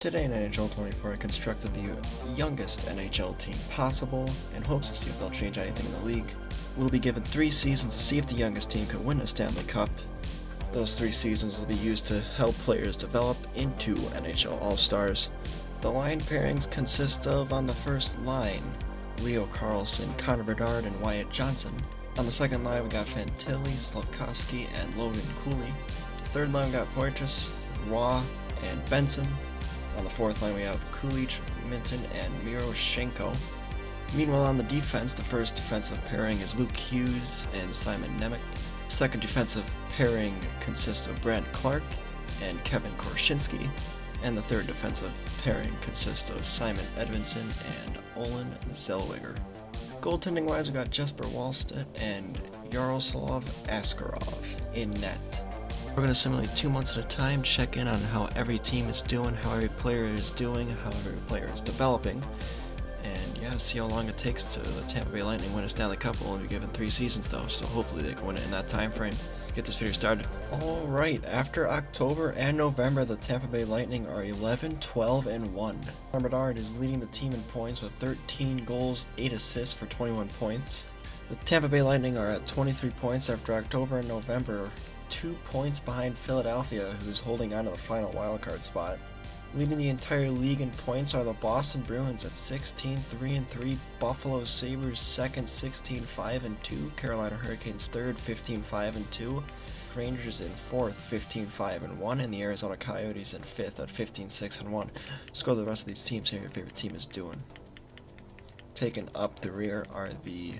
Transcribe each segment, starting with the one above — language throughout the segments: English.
Today in NHL 24, I constructed the youngest NHL team possible in hopes to see if they'll change anything in the league. We'll be given 3 seasons to see if the youngest team could win a Stanley Cup. Those 3 seasons will be used to help players develop into NHL All-Stars. The line pairings consist of, on the first line, Leo Carlsson, Connor Bedard, and Wyatt Johnson. On the second line, we got Fantilli, Slavkovsky, and Logan Cooley. The third line, we got Poitras, Waugh, and Benson. On the fourth line, we have Kulich, Minton, and Miroshenko. Meanwhile, on the defense, the first defensive pairing is Luke Hughes and Simon Nemec. The second defensive pairing consists of Brant Clark and Kevin Korshinsky. And the third defensive pairing consists of Simon Edmondson and Olin Zellweger. Goaltending-wise, we got Jesper Wallstedt and Yaroslav Askarov in net. We're going to simulate 2 months at a time, check in on how every team is doing, how every player is doing, how every player is developing, and yeah, see how long it takes to the Tampa Bay Lightning win a Stanley Cup. We'll only be given 3 seasons though, so hopefully they can win it in that time frame. Get this video started. Alright, after October and November, the Tampa Bay Lightning are 11, 12, and 1. Connor Bedard is leading the team in points with 13 goals, 8 assists for 21 points. The Tampa Bay Lightning are at 23 points after October and November, 2 points behind Philadelphia, who's holding on to the final wildcard spot. Leading the entire league in points are the Boston Bruins at 16, 3-3, Buffalo Sabres second, 16, 5-2, Carolina Hurricanes third, 15, 5-2, Rangers in fourth, 15, 5-1, and the Arizona Coyotes in fifth at 15, 6-1. Let's go to the rest of these teams, see how your favorite team is doing. Taking up the rear are the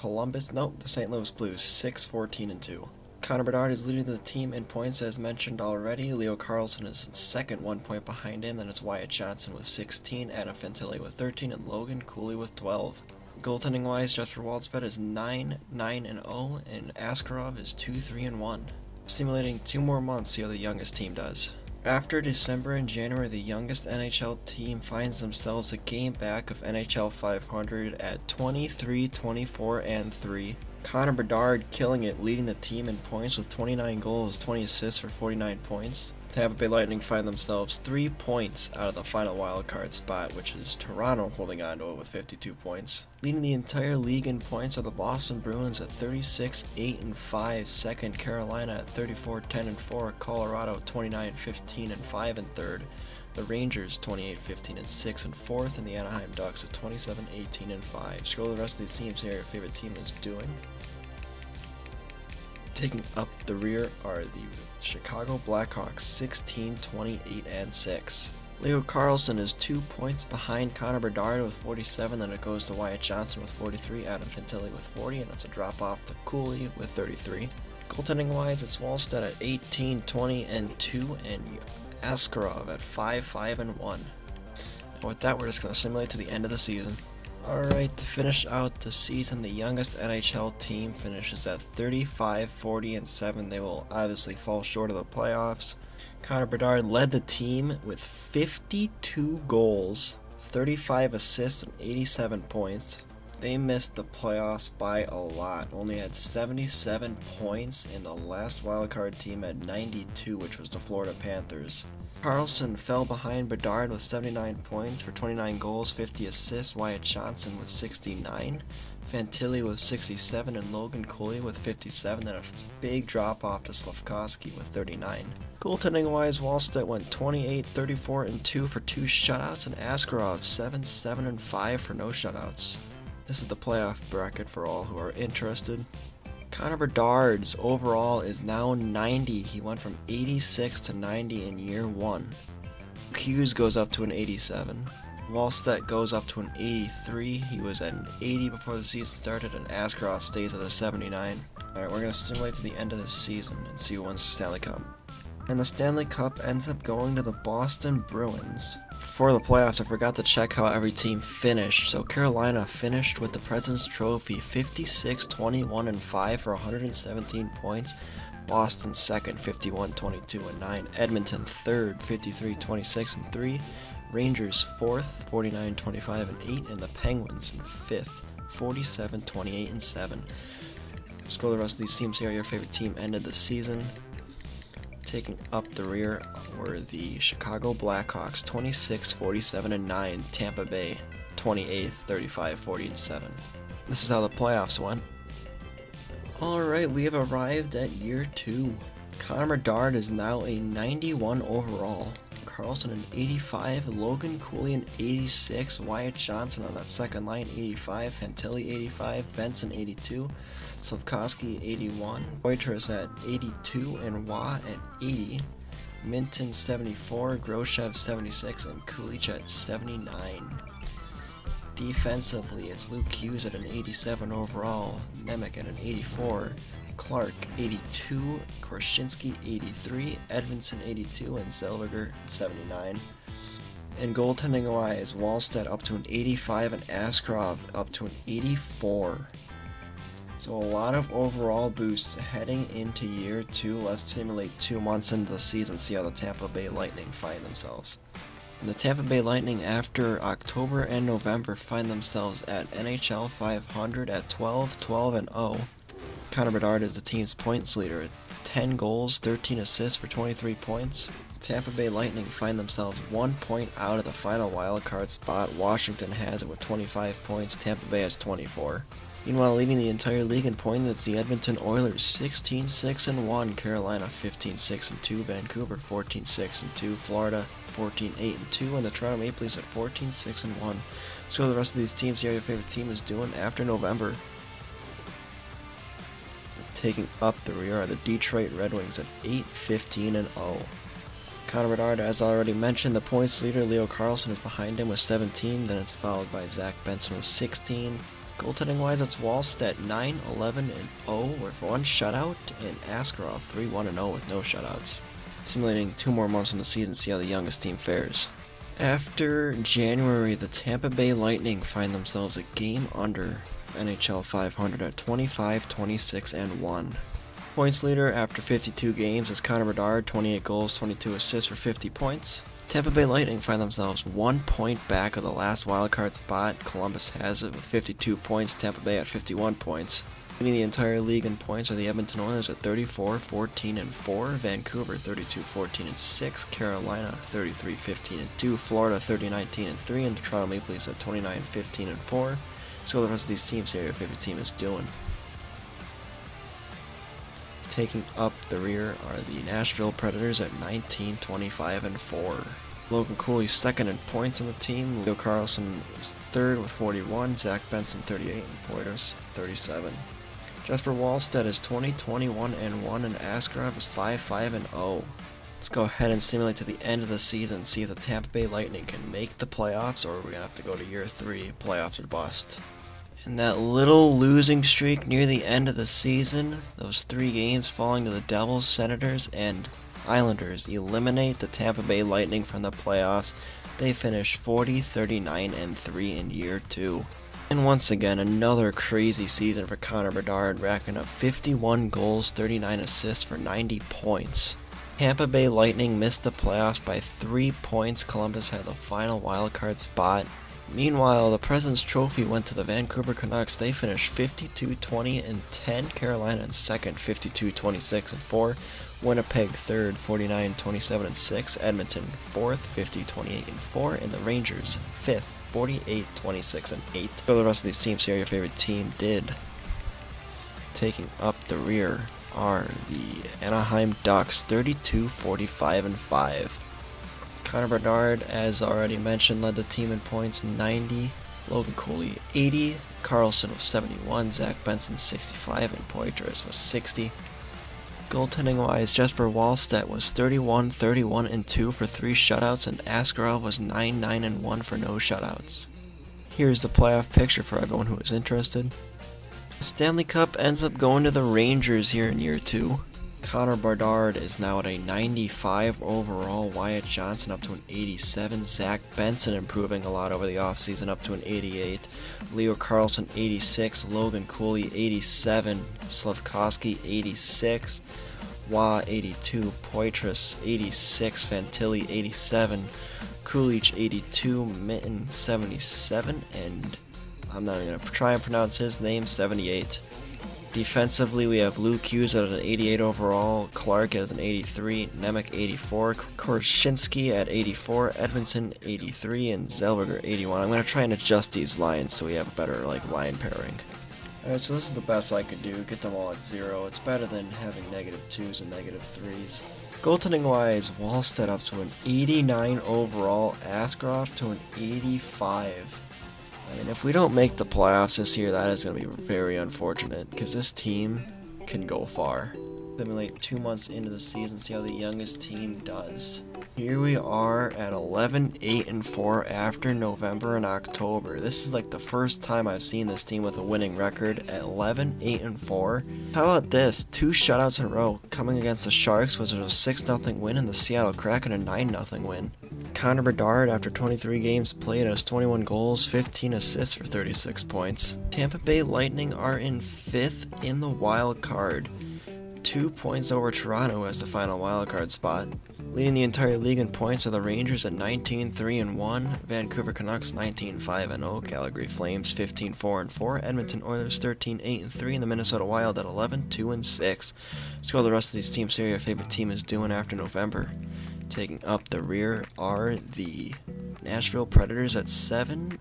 the St. Louis Blues, 6, 14-2. Connor Bedard is leading the team in points as mentioned already. Leo Carlsson is in second, 1 point behind him. Then it's Wyatt Johnson with 16, Adam Fantilli with 13, and Logan Cooley with 12. Goaltending wise, Jesper Wallstedt is 9, 9-0, and Askarov is 2, 3-1. Simulating 2 more months, see how the youngest team does. After December and January, the youngest NHL team finds themselves a game back of NHL 500 at 23, 24, and 3. Connor Bedard killing it, leading the team in points with 29 goals, 20 assists for 49 points. Tampa Bay Lightning find themselves 3 points out of the final wildcard spot, which is Toronto holding on to it with 52 points. Leading the entire league in points are the Boston Bruins at 36, 8-5, second Carolina at 34, 10-4, Colorado 29, 15, and 5 in third. The Rangers 28, 15, and 6 in fourth, and the Anaheim Ducks at 27, 18, and 5. Scroll the rest of these teams here, your favorite team is doing. Taking up the rear are the Chicago Blackhawks, 16, 28, and 6. Leo Carlsson is 2 points behind Connor Bedard with 47, then it goes to Wyatt Johnson with 43, Adam Fantilli with 40, and it's a drop off to Cooley with 33. Goaltending wise, it's Wallstedt at 18, 20, and 2, and Askarov at 5, 5-1. And with that, we're just going to simulate to the end of the season. Alright, to finish out the season, the youngest NHL team finishes at 35, 40, and 7. They will obviously fall short of the playoffs. Connor Bedard led the team with 52 goals, 35 assists, and 87 points. They missed the playoffs by a lot, only had 77 points, and the last wildcard team had 92, which was the Florida Panthers. Carlsson fell behind Bedard with 79 points for 29 goals, 50 assists, Wyatt Johnson with 69, Fantilli with 67, and Logan Cooley with 57, then a big drop off to Slavkovsky with 39. Goaltending wise, Wallstedt went 28, 34, and 2 for 2 shutouts, and Askarov 7, 7, and 5 for no shutouts. This is the playoff bracket for all who are interested. Connor Bedard's overall is now 90. He went from 86 to 90 in year 1. Hughes goes up to an 87. Wallstedt goes up to an 83. He was at an 80 before the season started, and Askarov stays at a 79. Alright, we're going to simulate to the end of this season and see who wins the Stanley Cup. And the Stanley Cup ends up going to the Boston Bruins. For the playoffs, I forgot to check how every team finished. So Carolina finished with the President's Trophy 56, 21, and 5 for 117 points. Boston second, 51, 22, and 9. Edmonton third, 53, 26, and 3. Rangers fourth, 49, 25, and 8. And the Penguins in fifth, 47, 28, and 7. Let's go to the rest of these teams here. Your favorite team ended the season. Taking up the rear were the Chicago Blackhawks, 26, 47, and 9. Tampa Bay, 28th, 35, 40, and 7. This is how the playoffs went. Alright, we have arrived at year 2. Connor Bedard is now a 91 overall. Carlson an 85, Logan Cooley an 86, Wyatt Johnson on that second line 85, Fantilli 85, Benson 82, Slavkovsky 81, Poitras at 82, and Waugh at 80, Minton 74, Groshev 76, and Kulich at 79. Defensively, it's Luke Hughes at an 87 overall, Nemec at an 84, Clark 82, Korshinsky 83, Edmondson 82, and Zellweger 79. And goaltending wise, Wallstedt up to an 85 and Askarov up to an 84. So a lot of overall boosts heading into year 2. Let's simulate 2 months into the season, see how the Tampa Bay Lightning find themselves. The Tampa Bay Lightning after October and November find themselves at NHL 500 at 12-12-0. Connor Bedard is the team's points leader at 10 goals, 13 assists for 23 points. Tampa Bay Lightning find themselves 1 point out of the final wildcard spot. Washington has it with 25 points, Tampa Bay has 24. Meanwhile, leading the entire league in points, it's the Edmonton Oilers 16-6-1, Carolina 15-6-2, Vancouver 14-6-2, Florida 14-8-2, and the Toronto Maple Leafs at 14-6-1. So the rest of these teams, see how your favorite team is doing after November. Taking up the rear are the Detroit Red Wings at 8-15-0. Connor Bedard, as already mentioned, the points leader. Leo Carlsson is behind him with 17, then it's followed by Zach Benson with 16. Goaltending wise, it's Wallstedt 9-11-0 with 1 shutout, and Askarov 3-1-0 with no shutouts. Simulating 2 more months in the season, see how the youngest team fares. After January, the Tampa Bay Lightning find themselves a game under NHL 500 at 25-26-1. Points leader after 52 games is Connor Bedard, 28 goals, 22 assists for 50 points. Tampa Bay Lightning find themselves 1 point back of the last wildcard spot. Columbus has it with 52 points, Tampa Bay at 51 points. Leading the entire league in points are the Edmonton Oilers at 34-14-4, Vancouver 32-14-6, Carolina 33-15-2, Florida 30-19-3, and the Toronto Maple Leafs at 29-15-4. So the rest of these teams, see how your favorite team is doing. Taking up the rear are the Nashville Predators at 19-25-4. Logan Cooley second in points on the team. Leo Carlsson is third with 41. Zach Benson 38 and Poitras 37. Jesper Wallstedt is 20-21-1 and Askarov is 5-5-0. Let's go ahead and simulate to the end of the season, see if the Tampa Bay Lightning can make the playoffs, or we're going to have to go to year 3, playoffs or bust. And that little losing streak near the end of the season, those 3 games falling to the Devils, Senators, and Islanders, eliminate the Tampa Bay Lightning from the playoffs. They finish 40-39-3 in year 2. And once again, another crazy season for Connor Bedard, racking up 51 goals, 39 assists for 90 points. Tampa Bay Lightning missed the playoffs by 3 points. Columbus had the final wildcard spot. Meanwhile, the President's Trophy went to the Vancouver Canucks. They finished 52-20-10. Carolina in second, 52-26-4. Winnipeg third, 49-27-6. Edmonton fourth, 50-28-4. And the Rangers fifth, 48-26-8. So the rest of these teams, see how your favorite team did. Taking up the rear are the Anaheim Ducks, 32-45-5. Connor Bedard, as already mentioned, led the team in points, 90. Logan Cooley, 80. Carlson with 71. Zach Benson, 65. And Poitras was 60. Goaltending-wise, Jesper Wallstedt was 31-31-2 for 3 shutouts, and Askarov was 9-9-1 for no shutouts. Here's the playoff picture for everyone who is interested. The Stanley Cup ends up going to the Rangers here in year 2. Connor Bedard is now at a 95 overall, Wyatt Johnson up to an 87, Zach Benson improving a lot over the offseason up to an 88, Leo Carlsson 86, Logan Cooley 87, Slavkovsky 86, Waugh 82, Poitras 86, Fantilli 87, Kulich 82, Minton 77, and I'm not even going to try and pronounce his name, 78. Defensively, we have Luke Hughes at an 88 overall, Clark at an 83, Nemec 84, Korshinsky at 84, Edmondson 83, and Zellweger 81. I'm going to try and adjust these lines so we have a better line pairing. Alright, so this is the best I could do, get them all at 0. It's better than having -2s and -3s. Goaltending wise, Wallstedt up to an 89 overall, Askarov to an 85. I mean, if we don't make the playoffs this year, that is going to be very unfortunate, because this team can go far. Simulate 2 months into the season, see how the youngest team does. Here we are at 11-8-4 after November and October. This is like the first time I've seen this team with a winning record at 11-8-4. How about this? 2 shutouts in a row. Coming against the Sharks was a 6-0 win, and the Seattle Kraken a 9-0 win. Connor Bedard, after 23 games played, has 21 goals, 15 assists for 36 points. Tampa Bay Lightning are in 5th in the wild card. 2 points over Toronto as the final wildcard spot. Leading the entire league in points are the Rangers at 19-3-1, Vancouver Canucks 19-5-0, Calgary Flames 15-4-4, Edmonton Oilers 13-8-3, and the Minnesota Wild at 11-2-6. Let's go to the rest of these teams. See how your favorite team is doing after November. Taking up the rear are the Nashville Predators at 7.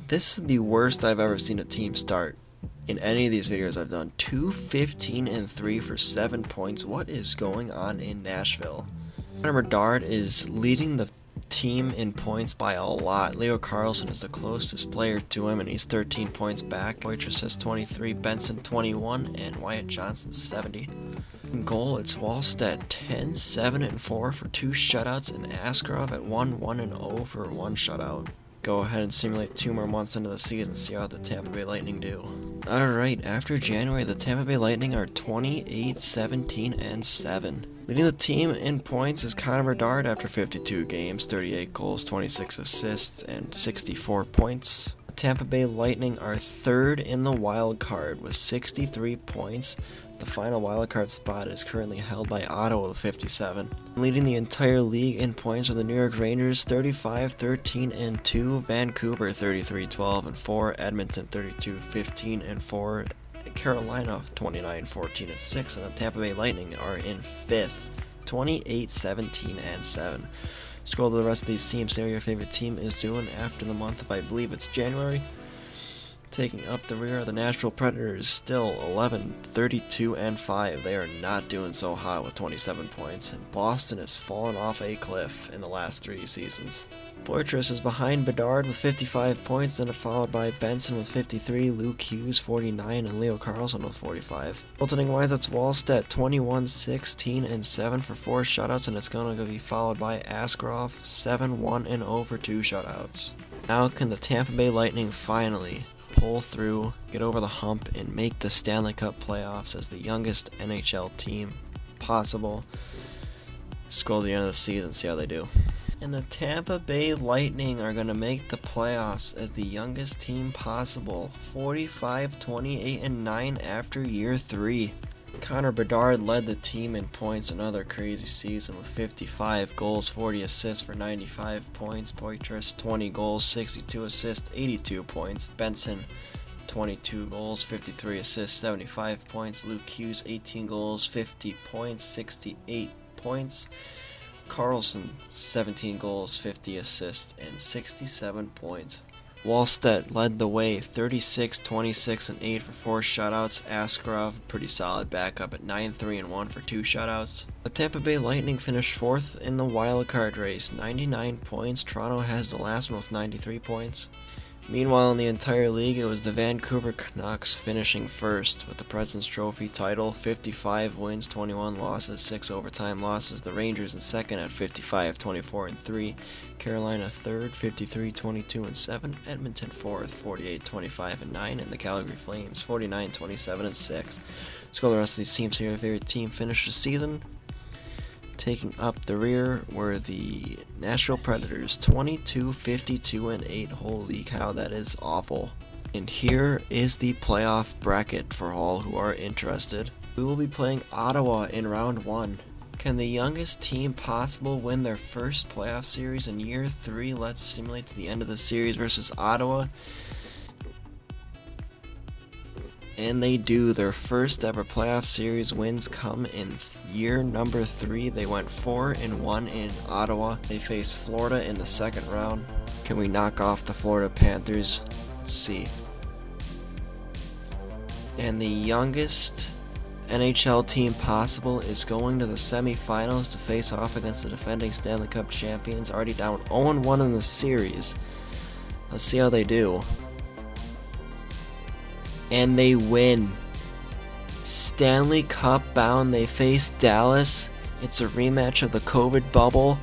This is the worst I've ever seen a team start. In any of these videos I've done, 2-15-3 for 7 points. What is going on in Nashville? Connor Bedard is leading the team in points by a lot. Leo Carlsson is the closest player to him, and he's 13 points back. Waitress has 23, Benson 21, and Wyatt Johnson 70. In goal, it's Wallstedt 10-7-4 for 2 shutouts, and Askarov at 1-1-0 for 1 shutout. Go ahead and simulate 2 more months into the season, see how the Tampa Bay Lightning do. Alright, after January, the Tampa Bay Lightning are 28-17-7. Leading the team in points is Connor Bedard after 52 games, 38 goals, 26 assists, and 64 points. The Tampa Bay Lightning are 3rd in the wild card with 63 points. The final wildcard spot is currently held by Ottawa with 57. Leading the entire league in points are the New York Rangers 35-13-2, Vancouver 33-12-4, Edmonton 32-15-4, Carolina 29-14-6, and the Tampa Bay Lightning are in 5th, 28-17-7. Scroll to the rest of these teams, see how your favorite team is doing after the month of, I believe it's January. Taking up the rear are the Nashville Predators, still 11-32-5. They are not doing so hot with 27 points, and Boston has fallen off a cliff in the last 3 seasons. Fortress is behind Bedard with 55 points, then followed by Benson with 53, Luke Hughes 49, and Leo Carlsson with 45. Goaltending wise, it's Wallstedt 21-16-7 for 4 shutouts, and it's going to be followed by Askarov 7-1-0 for 2 shutouts. Now can the Tampa Bay Lightning finally pull through, get over the hump, and make the Stanley Cup playoffs as the youngest NHL team possible? Scroll to the end of the season, see how they do. And the Tampa Bay Lightning are going to make the playoffs as the youngest team possible, 45-28-9 after year 3. Connor Bedard led the team in points, another crazy season with 55 goals, 40 assists for 95 points. Poitras 20 goals, 62 assists, 82 points. Benson 22 goals, 53 assists, 75 points. Luke Hughes 18 goals, 50 points, 68 points. Carlson 17 goals, 50 assists, and 67 points. Wallstedt led the way, 36, 26, and 8 for 4 shutouts. Askarov, pretty solid backup at 9-3-1 for 2 shutouts. The Tampa Bay Lightning finished 4th in the wildcard race, 99 points. Toronto has the last one with 93 points. Meanwhile, in the entire league, it was the Vancouver Canucks finishing 1st with the President's Trophy title, 55 wins, 21 losses, 6 overtime losses. The Rangers in 2nd at 55, 24-3. Carolina 3rd, 53, 22-7. Edmonton 4th, 48, 25-9. And the Calgary Flames, 49, 27-6. Let's go to the rest of these teams here. Your favorite team finished the season. Taking up the rear were the Nashville Predators, 22-52-8. Holy cow, that is awful. And here is the playoff bracket for all who are interested. We will be playing Ottawa in round 1. Can the youngest team possible win their first playoff series in year 3? Let's simulate to the end of the series versus Ottawa. And they do. Their first ever playoff series wins come in year number 3. They went 4-1 in Ottawa. They faced Florida in the second round. Can we knock off the Florida Panthers? Let's see. And the youngest NHL team possible is going to the semifinals to face off against the defending Stanley Cup champions, already down 0-1 in the series. Let's see how they do. And they win. Stanley Cup bound, they face Dallas. It's a rematch of the COVID bubble.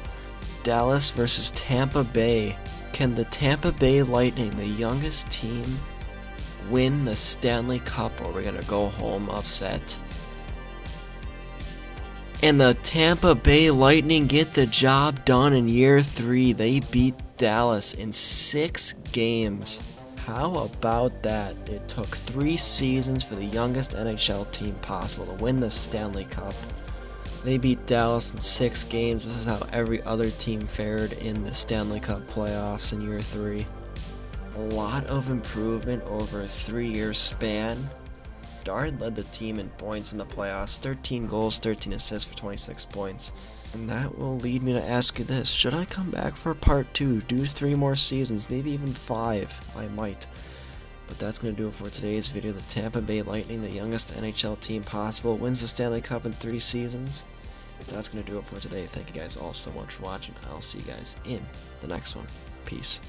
Dallas versus Tampa Bay. Can the Tampa Bay Lightning, the youngest team, win the Stanley Cup, or we're gonna go home upset? And the Tampa Bay Lightning get the job done in year 3. They beat Dallas in 6 games. How about that? It took 3 seasons for the youngest NHL team possible to win the Stanley Cup. They beat Dallas in 6 games. This is how every other team fared in the Stanley Cup playoffs in year 3. A lot of improvement over a 3-year span. Dard led the team in points in the playoffs, 13 goals, 13 assists for 26 points. And that will lead me to ask you this: should I come back for part 2, do 3 more seasons, maybe even 5? I might. But that's going to do it for today's video. The Tampa Bay Lightning, the youngest NHL team possible, wins the Stanley Cup in 3 seasons. That's going to do it for today. Thank you guys all so much for watching. I'll see you guys in the next one. Peace.